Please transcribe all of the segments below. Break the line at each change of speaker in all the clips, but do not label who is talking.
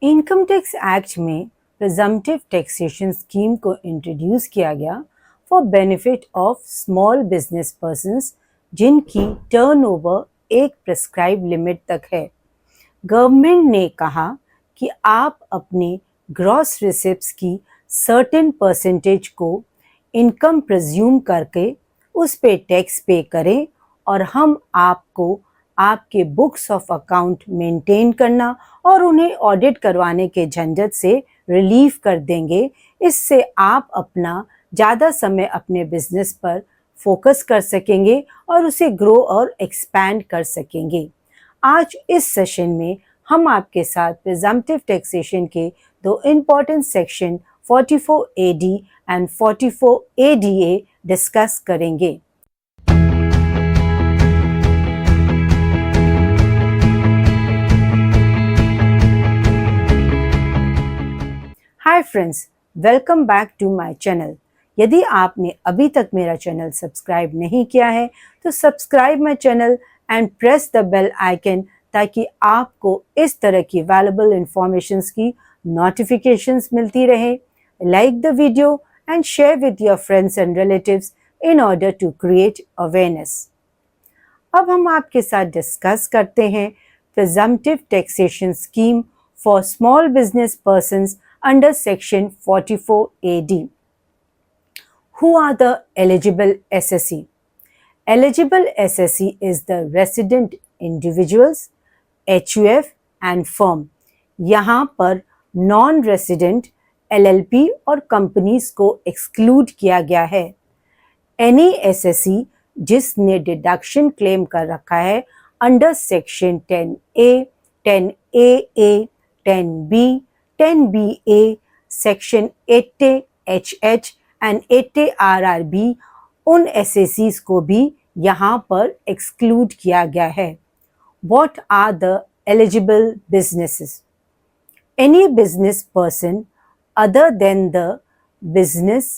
Income tax act में presumptive taxation scheme को introduce किया गया for benefit of small business persons जिनकी टर्नओवर एक प्रिस्क्राइब लिमिट तक है। गवर्नमेंट ने कहा कि आप अपने ग्रॉस रिसिप्ट्स की सर्टेन परसेंटेज को इनकम प्रिज्यूम करके उस पे टैक्स पे करें और हम आपको आपके बुक्स ऑफ अकाउंट मेंटेन करना और उन्हें ऑडिट करवाने के झंझट से रिलीफ कर देंगे। इससे आप अपना ज़्यादा समय अपने बिजनेस पर फोकस कर सकेंगे और उसे ग्रो और एक्सपैंड कर सकेंगे। आज इस सेशन में हम आपके साथ प्रिजम्पटिव टैक्सेशन के दो important section 44AD and 44ADA discuss करेंगे। Hi friends, welcome back to my channel. यदि आपने अभी तक मेरा चैनल सब्सक्राइब नहीं किया है तो subscribe my channel and press the bell icon ताकि आपको इस तरह की वैल्यूएबल इंफॉर्मेशंस की नोटिफिकेशंस मिलती रहे। Like the video and share with your friends and relatives in order to create awareness. अब हम आपके साथ डिस्कस करते हैं presumptive taxation scheme for small business persons under section 44AD. Who are the eligible SSE? Eligible SSE is the resident individuals, HUF and firm. यहाँ पर non resident LLP और companies को एक्सक्लूड किया गया है। एनी SSE जिसने deduction claim कर रखा है under section 10A, 10AA, 10B, 10BA, section 80HH and 80RRB, उन SSEs को भी यहाँ पर एक्सक्लूड किया गया है। What are the eligible businesses? Any business person other than the business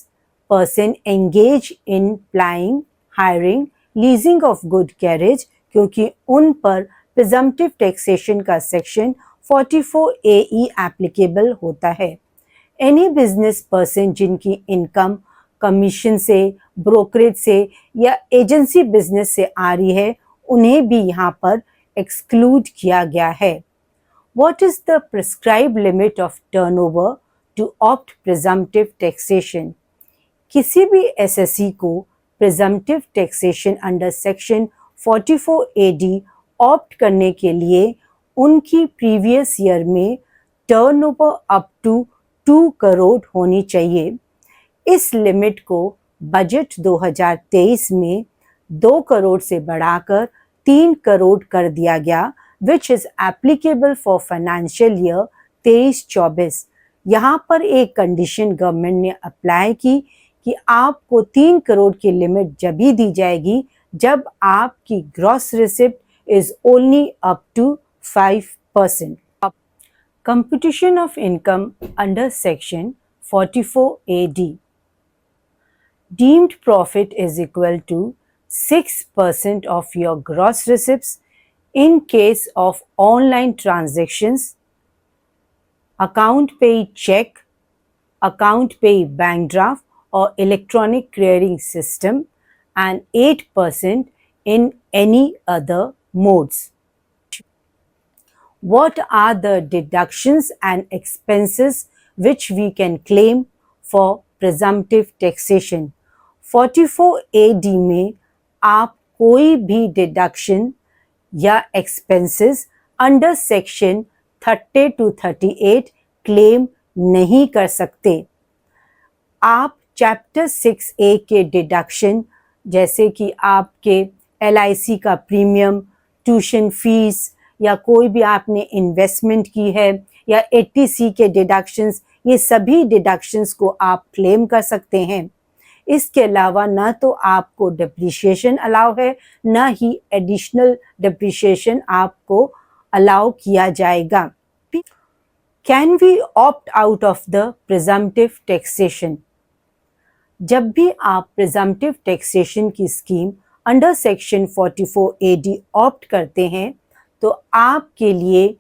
person engage in plying, hiring, leasing of good carriage, क्योंकि उन पर प्रिजम्पटिव टैक्सेशन का सेक्शन 44AE एप्लीकेबल होता है। एनी बिजनेस पर्सन जिनकी इनकम कमीशन से, brokerage से या एजेंसी बिजनेस से आ रही है उन्हें भी यहाँ पर एक्सक्लूड किया गया है। What is the prescribed limit of turnover to opt presumptive taxation? किसी भी SSE को presumptive taxation under section 44AD opt करने के लिए उनकी प्रीवियस ईयर में टर्नओवर अप टू 2 करोड़ होनी चाहिए। इस लिमिट को बजट 2023 में 2 करोड़ से बढ़ाकर 3 करोड़ कर दिया गया, which is applicable for financial year 23-24। यहाँ पर एक कंडीशन गवर्नमेंट ने अप्लाई की कि आपको 3 करोड़ की लिमिट जब ही दी जाएगी जब आपकी gross receipt is only up to 5%. Computation of income under section 44AD. Deemed profit is equal to 6% of your gross receipts in case of online transactions, account pay check, account pay bank draft or electronic clearing system, and 8% in any other modes. What are the deductions and expenses which we can claim for presumptive taxation? 44AD में आप कोई भी deduction या expenses under section 30 to 38 claim नहीं कर सकते। आप chapter 6A के डिडक्शन जैसे कि आपके LIC का प्रीमियम, ट्यूशन फीस या कोई भी आपने इन्वेस्टमेंट की है या 80C के डिडक्शंस, ये सभी डिडक्शंस को आप क्लेम कर सकते हैं। इसके अलावा ना तो आपको डिप्रिशिएशन अलाउ है, ना ही एडिशनल डिप्रिशिएशन आपको अलाउ किया जाएगा। Can we opt out of the presumptive taxation? जब भी आप प्रिजम्पटिव टैक्सेशन की scheme under section 44AD opt करते हैं तो आपके लिए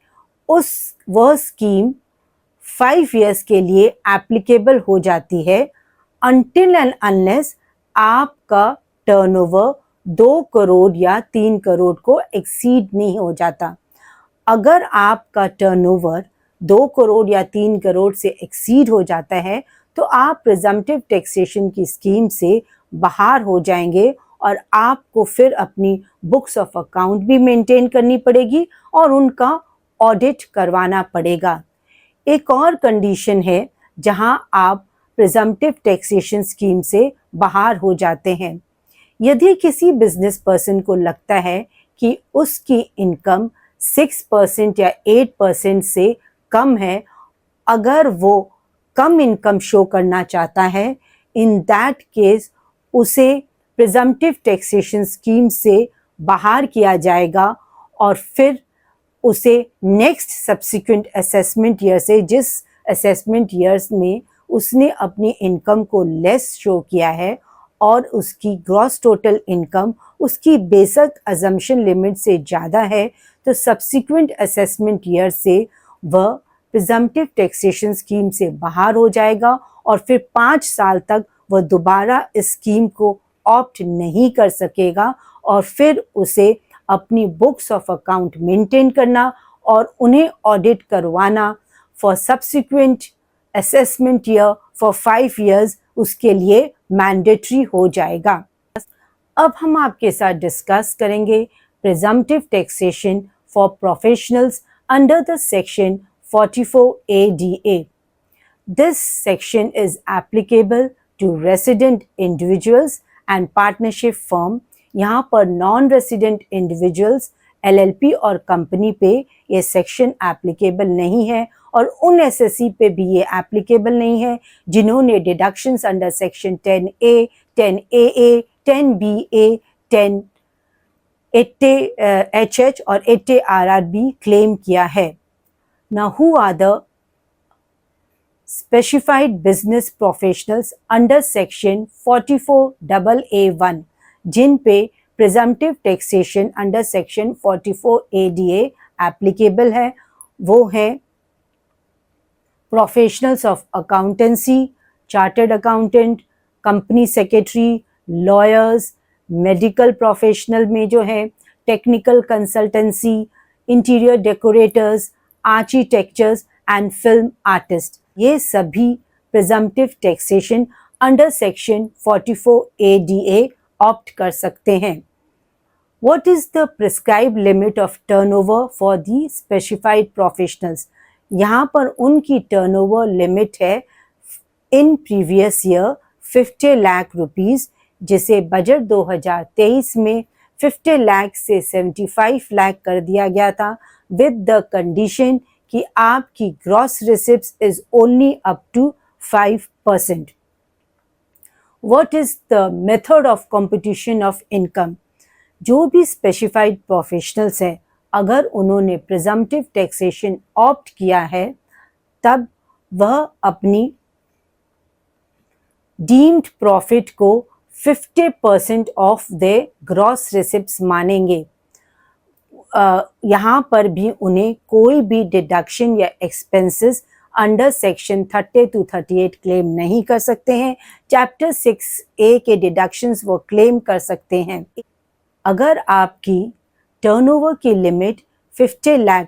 वह स्कीम 5 इयर्स के लिए एप्लीकेबल हो जाती है अनटिल एंड अनलेस आपका टर्नओवर 2 करोड़ या 3 करोड़ को एक्सीड नहीं हो जाता। अगर आपका टर्नओवर 2 करोड़ या 3 करोड़ से एक्सीड हो जाता है तो आप प्रिजम्पटिव टैक्सेशन की स्कीम से बाहर हो जाएंगे और आपको फिर अपनी बुक्स ऑफ अकाउंट भी मेंटेन करनी पड़ेगी और उनका ऑडिट करवाना पड़ेगा। एक और कंडीशन है जहां आप प्रिजम्पटिव टैक्सेशन स्कीम से बाहर हो जाते हैं। यदि किसी बिजनेस पर्सन को लगता है कि उसकी इनकम 6% या 8% से कम है, अगर वो कम इनकम शो करना चाहता है, इन दैट केस उसे प्रिजम्पटिव टैक्सेशन स्कीम से बाहर किया जाएगा और फिर उसे नेक्स्ट सब्सिक्वेंट असेसमेंट ईयर से, जिस असेसमेंट ईयर्स में उसने अपनी इनकम को लेस शो किया है और उसकी ग्रॉस टोटल इनकम उसकी बेसिक अजम्पशन लिमिट से ज़्यादा है, तो सब्सिक्वेंट असेसमेंट ईयर से वह प्रिजम्पटिव टैक्सेशन स्कीम से बाहर हो जाएगा और फिर 5 साल तक वह दोबारा इस स्कीम को ऑप्ट नहीं कर सकेगा और फिर उसे अपनी बुक्स ऑफ अकाउंट मेंटेन करना और उन्हें ऑडिट करवाना for subsequent assessment year for 5 years उसके लिए मैंडेटरी हो जाएगा। अब हम आपके साथ डिस्कस करेंगे presumptive taxation for professionals under the section 44 ADA. This section is applicable to resident individuals and partnership firm. यहाँ पर नॉन रेसिडेंट इंडिविजुअल्स LLP और कंपनी पे ये सेक्शन एप्लीकेबल नहीं है और उन एसएससी पे भी ये एप्लीकेबल नहीं है जिन्होंने deductions under section 10A, 10AA, 10BA, 10 80HH और 80RRB क्लेम किया है। Now, who are the specified business professionals under section 44AA1 जिन पे presumptive taxation under section 44 ADA applicable है? वो है professionals of accountancy, chartered accountant, company secretary, lawyers, medical professional में जो है technical consultancy, interior decorators, architectures and film artist, ये सभी presumptive taxation under section 44 ADA opt कर सकते हैं। What is the prescribed limit of turnover for the specified professionals? यहाँ पर उनकी टर्नओवर लिमिट है in previous year 50 lakh rupees, जिसे बजट 2023 में 50 लाख से 75 लाख कर दिया गया था विद द कंडीशन कि आपकी gross receipts is only up to 5%. What is the method of computation of income? जो भी स्पेसिफाइड प्रोफेशनल्स हैं, अगर उन्होंने प्रिजम्पटिव टैक्सेशन ऑप्ट किया है तब वह अपनी डीम्ड प्रॉफिट को 50% ऑफ द ग्रॉस रिसिप्ट्स मानेंगे। यहाँ पर भी उन्हें कोई भी डिडक्शन या expenses under section 30 to 38 claim नहीं कर सकते हैं। चैप्टर 6A के डिडक्शंस वो क्लेम कर सकते हैं। अगर आपकी टर्नओवर की लिमिट 50 लाख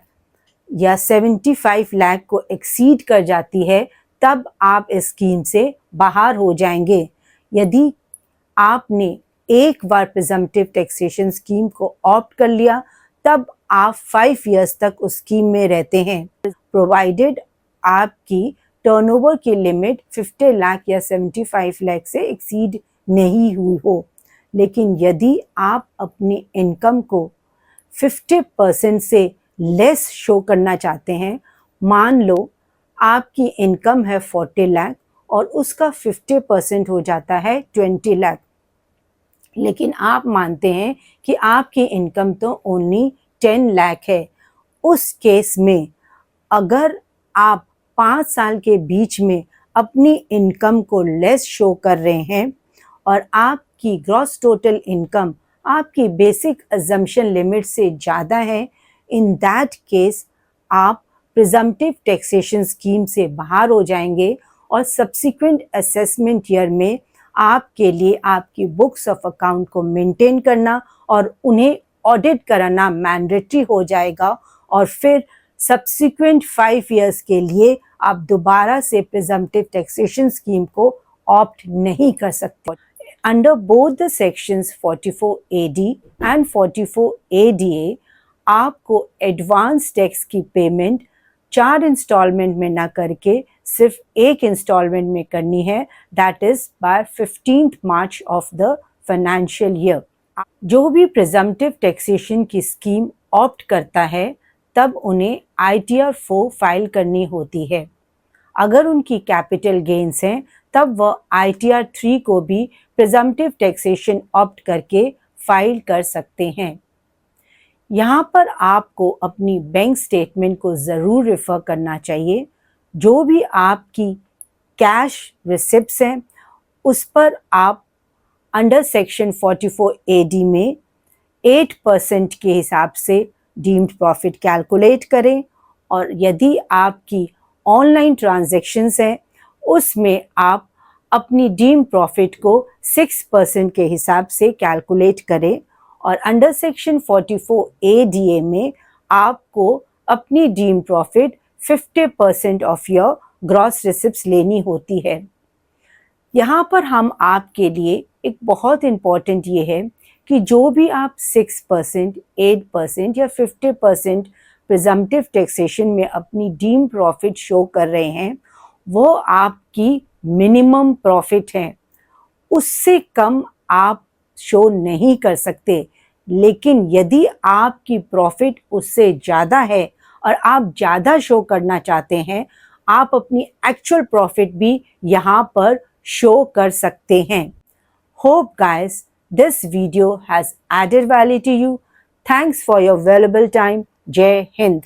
या 75 लाख को एक्सीड कर जाती है तब आप इस स्कीम से बाहर हो जाएंगे। यदि आपने एक बार प्रिजम्पटिव टैक्सेशन स्कीम को ऑप्ट कर लिया तब आप 5 इयर्स तक उस स्कीम में रहते हैं, प्रोवाइडेड आपकी टर्नओवर की लिमिट 50 लाख या 75 लाख से एक्सीड नहीं हुई हो। लेकिन यदि आप अपनी इनकम को 50% से लेस शो करना चाहते हैं, मान लो आपकी इनकम है 40 लाख और उसका 50% हो जाता है 20 लाख, लेकिन आप मानते हैं कि आपकी इनकम तो ओनली 10 लाख है। उस केस में अगर आप 5 साल के बीच में अपनी इनकम को लेस शो कर रहे हैं और आपकी ग्रॉस टोटल इनकम आपकी बेसिक अजम्पशन लिमिट से ज़्यादा है, इन दैट केस आप प्रिजम्पटिव टैक्सेशन स्कीम से बाहर हो जाएंगे और सब्सिक्वेंट असेसमेंट ईयर में आपके लिए आपकी बुक्स ऑफ अकाउंट को मेंटेन करना और उन्हें ऑडिट कराना मैंडेटरी हो जाएगा और फिर सब्सिक्वेंट 5 इयर्स के लिए आप दोबारा से प्रिजम्पटिव टैक्सेशन स्कीम को ऑप्ट नहीं कर सकते। Under both the sections 44AD and 44ADA आपको एडवांस टैक्स की पेमेंट 4 इंस्टॉलमेंट में ना करके सिर्फ एक इंस्टॉलमेंट में करनी है, that is by 15th March of the financial year. जो भी प्रिजम्पटिव टैक्सेशन की स्कीम ऑप्ट करता है तब उन्हें ITR 4 फाइल करनी होती है। अगर उनकी कैपिटल गेन्स हैं तब वह ITR 3 को भी प्रिजम्पटिव टैक्सेशन ऑप्ट करके फाइल कर सकते हैं। यहाँ पर आपको अपनी बैंक स्टेटमेंट को ज़रूर रेफर करना चाहिए। जो भी आपकी कैश रिसिप्ट्स हैं उस पर आप अंडर सेक्शन 44AD में 8% के हिसाब से डीम्ड प्रॉफिट कैलकुलेट करें और यदि आपकी ऑनलाइन ट्रांजैक्शंस हैं उसमें आप अपनी डीम्ड प्रॉफिट को 6% के हिसाब से कैलकुलेट करें और अंडर सेक्शन 44ADA में आपको अपनी deemed profit 50% of your gross receipts लेनी होती है। यहाँ पर हम आपके लिए एक बहुत इम्पॉर्टेंट ये है कि जो भी आप 6%, 8% या 50% प्रिजम्पटिव टैक्सेशन में अपनी डीम प्रॉफिट शो कर रहे हैं वो आपकी मिनिमम प्रॉफिट है, उससे कम आप शो नहीं कर सकते। लेकिन यदि आपकी प्रॉफिट उससे ज़्यादा है और आप ज़्यादा शो करना चाहते हैं, आप अपनी एक्चुअल प्रॉफिट भी यहाँ पर शो कर सकते हैं। Hope guys, this video has added value to you. Thanks for your valuable time. Jai Hind.